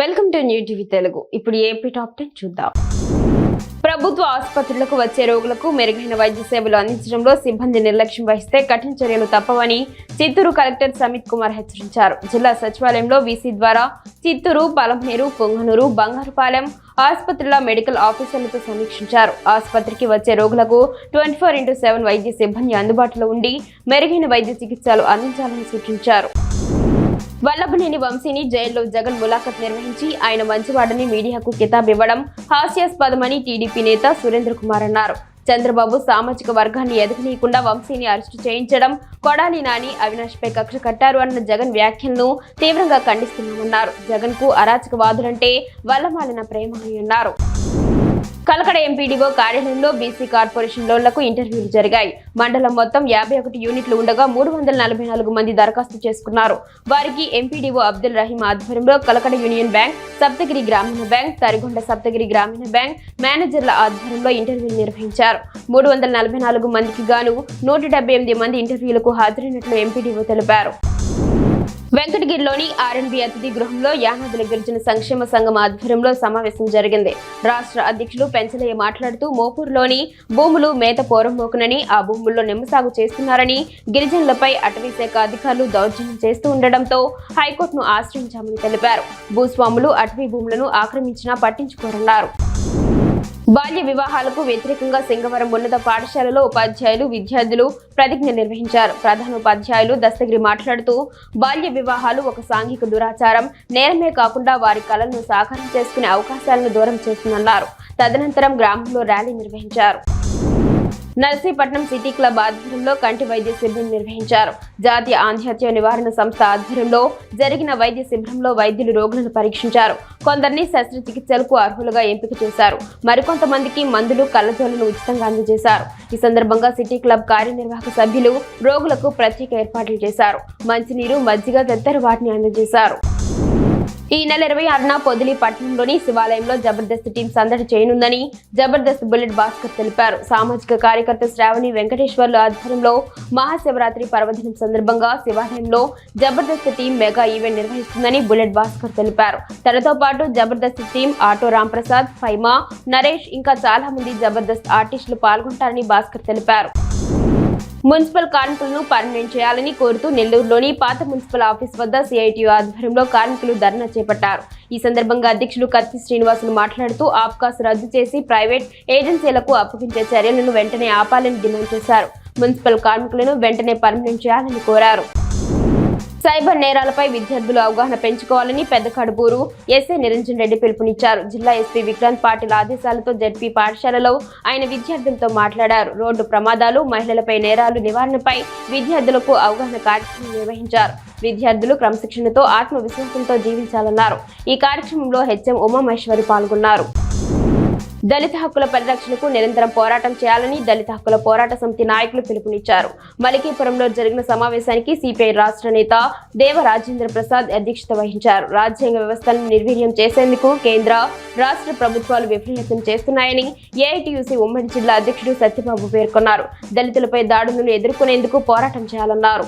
Welcome to new TV Telugu. ఇప్పుడు AP top 10 చూద్దాం. ప్రభుత్వ ఆసుపత్రులకు వచ్చే రోగులకు మెరుగైన వైద్య సేవలు అందించడంలో సిబ్బంది నిర్లక్ష్యం వహిస్తే కఠిన చర్యలు తప్పవని చిత్తూరు కలెక్టర్ సమిత్ కుమార్ హెచ్చరించారు. జిల్లా సచివాలయంలో వీసీ ద్వారా చిత్తూరు, పలమనేరు, పొంగనూరు, బంగారుపాలెం ఆసుపత్రుల మెడికల్ ఆఫీసర్లతో సమీక్షించారు. ఆసుపత్రికి వచ్చే రోగులకు 24/7 వైద్య సిబ్బంది అందుబాటులో ఉండి మెరుగైన వైద్య చికిత్సలు అందించాలని సూచించారు. వల్లభనేని వంశీని జైల్లో జగన్ ములాఖత్ నిర్వహించి ఆయన మంచివాడని మీడియాకు కితాబ్ ఇవ్వడం హాస్యాస్పదమని టీడీపీ నేత సురేంద్ర కుమార్ అన్నారు. చంద్రబాబు సామాజిక వర్గాన్ని ఎదగనీయకుండా వంశీని అరెస్టు చేయించడం, కొడాలి నాని, అవినాష్ పై కక్ష కట్టారు అన్న జగన్ వ్యాఖ్యలను తీవ్రంగా ఖండిస్తున్నామన్నారు. జగన్ కు అరాచకవాదులంటే వల్లమాలిన ప్రేమ అని అన్నారు. కలకడ ఎంపీడీఓ కార్యాలయంలో బీసీ కార్పొరేషన్ లోన్లకు ఇంటర్వ్యూలు జరిగాయి. మండలం మొత్తం 51 యూనిట్లు ఉండగా 344 మంది దరఖాస్తు చేసుకున్నారు. వారికి ఎంపీడీఓ అబ్దుల్ రహీం ఆధ్వర్యంలో కలకడ యూనియన్ బ్యాంక్, సప్తగిరి గ్రామీణ బ్యాంక్, తరిగొండ సప్తగిరి గ్రామీణ బ్యాంక్ మేనేజర్ల ఆధ్వర్యంలో ఇంటర్వ్యూలు నిర్వహించారు. 344 మందికి గాను 178 మంది ఇంటర్వ్యూలకు హాజరైనట్లు ఎంపీడీఓ తెలిపారు. వెంకటగిరిలోని ఆర్ఎన్బి అతిథి గృహంలో యానాదుల గిరిజన సంక్షేమ సంఘం ఆధ్వర్యంలో సమావేశం జరిగింది. రాష్ట్ర అధ్యక్షులు పెంచలయ్య మాట్లాడుతూ మోపూరులోని భూములు మేత పోరంబోకునని, ఆ భూముల్లో నిమ్మసాగు చేస్తున్నారని, గిరిజనులపై అటవీశాఖ అధికారులు దౌర్జన్యం చేస్తూ ఉండడంతో హైకోర్టును ఆశ్రయించామని తెలిపారు. భూస్వాములు అటవీ భూములను ఆక్రమించినా పట్టించుకోరన్నారు. బాల్య వివాహాలకు వ్యతిరేకంగా సింగవరం ఉన్నత పాఠశాలలో ఉపాధ్యాయులు, విద్యార్థులు ప్రతిజ్ఞ నిర్వహించారు. ప్రధాన ఉపాధ్యాయులు దస్తగిరి మాట్లాడుతూ బాల్య వివాహాలు ఒక సాంఘిక దురాచారం, నేరమే కాకుండా వారి కళలను సాకారం చేసుకునే అవకాశాలను దూరం చేస్తుందన్నారు. తదనంతరం గ్రామంలో ర్యాలీ నిర్వహించారు. నర్సీపట్నం సిటీ క్లబ్ ఆధ్వర్యంలో కంటి వైద్య శిబిరం నిర్వహించారు. జాతీయ ఆంధ్యహత్య నివారణ సంస్థ ఆధ్వర్యంలో జరిగిన వైద్య శిబిరంలో వైద్యులు రోగులను పరీక్షించారు. కొందరిని శస్త్రచికిత్సలకు అర్హులుగా ఎంపిక చేశారు. మరికొంతమందికి మందులు, కళ్లజోళ్లను ఉచితంగా అందజేశారు. ఈ సందర్భంగా సిటీ క్లబ్ కార్యనిర్వాహక సభ్యులు రోగులకు ప్రత్యేక ఏర్పాట్లు చేశారు. మంచినీరు, మజ్జిగ తదితర వాటిని అందజేశారు. ఈ నెల 26న పొదిలి పట్టణంలోని శివాలయంలో జబర్దస్త్ టీం సందడి చేయనుందని జబర్దస్త్ బుల్లెట్ భాస్కర్ తెలిపారు. సామాజిక కార్యకర్త శ్రావణి వెంకటేశ్వర్లు ఆధ్వర్యంలో మహాశివరాత్రి పర్వదినం సందర్భంగా శివాలయంలో జబర్దస్త్ టీం మెగా ఈవెంట్ నిర్వహిస్తుందని బుల్లెట్ భాస్కర్ తెలిపారు. తనతో పాటు జబర్దస్త్ టీం ఆటో రాంప్రసాద్, ఫైమా, నరేష్ ఇంకా చాలా మంది జబర్దస్త్ ఆర్టిస్టులు పాల్గొంటారని భాస్కర్ తెలిపారు. మున్సిపల్ కార్మికులను పర్మనెంట్ చేయాలని కోరుతూ నెల్లూరులోని పాత మున్సిపల్ ఆఫీస్ వద్ద సిఐటియు ఆధ్వర్యంలో కార్మికులు ధర్నా చేపట్టారు. ఈ సందర్భంగా అధ్యక్షులు కత్తి శ్రీనివాసులు మాట్లాడుతూ ఆబ్కాస్ రద్దు చేసి ప్రైవేట్ ఏజెన్సీలకు అప్పగించే చర్యలను వెంటనే ఆపాలని డిమాండ్ చేశారు. మున్సిపల్ కార్మికులను వెంటనే పర్మనెంట్ చేయాలని కోరారు. సైబర్ నేరాలపై విద్యార్థులు అవగాహన పెంచుకోవాలని పెద్దకడుపూరు ఎస్ఐ నిరంజన్ రెడ్డి పిలుపునిచ్చారు. జిల్లా ఎస్పీ విక్రాంత్ పాటిల్ ఆదేశాలతో జడ్పీ పాఠశాలలో ఆయన విద్యార్థులతో మాట్లాడారు. రోడ్డు ప్రమాదాలు, మహిళలపై నేరాలు నివారణపై విద్యార్థులకు అవగాహన కార్యక్రమం నిర్వహించారు. విద్యార్థులు క్రమశిక్షణతో, ఆత్మవిశ్వాసంతో జీవించాలన్నారు. ఈ కార్యక్రమంలో హెచ్ఎం ఉమామహేశ్వరి పాల్గొన్నారు. దళిత హక్కుల పరిరక్షణకు నిరంతరం పోరాటం చేయాలని దళిత హక్కుల పోరాట సమితి నాయకులు పిలుపునిచ్చారు. మలికీపురంలో జరిగిన సమావేశానికి సిపిఐ రాష్ట్ర నేత దేవ రాజేంద్ర ప్రసాద్ అధ్యక్షత వహించారు. రాజ్యాంగ వ్యవస్థను నిర్వీర్యం చేసేందుకు కేంద్ర, రాష్ట్ర ప్రభుత్వాలు విఫలయత్నం చేస్తున్నాయని ఏఐటియుసి ఉమ్మడి జిల్లా అధ్యక్షుడు సత్యబాబు పేర్కొన్నారు. దళితులపై దాడులను ఎదుర్కొనేందుకు పోరాటం చేయాలన్నారు.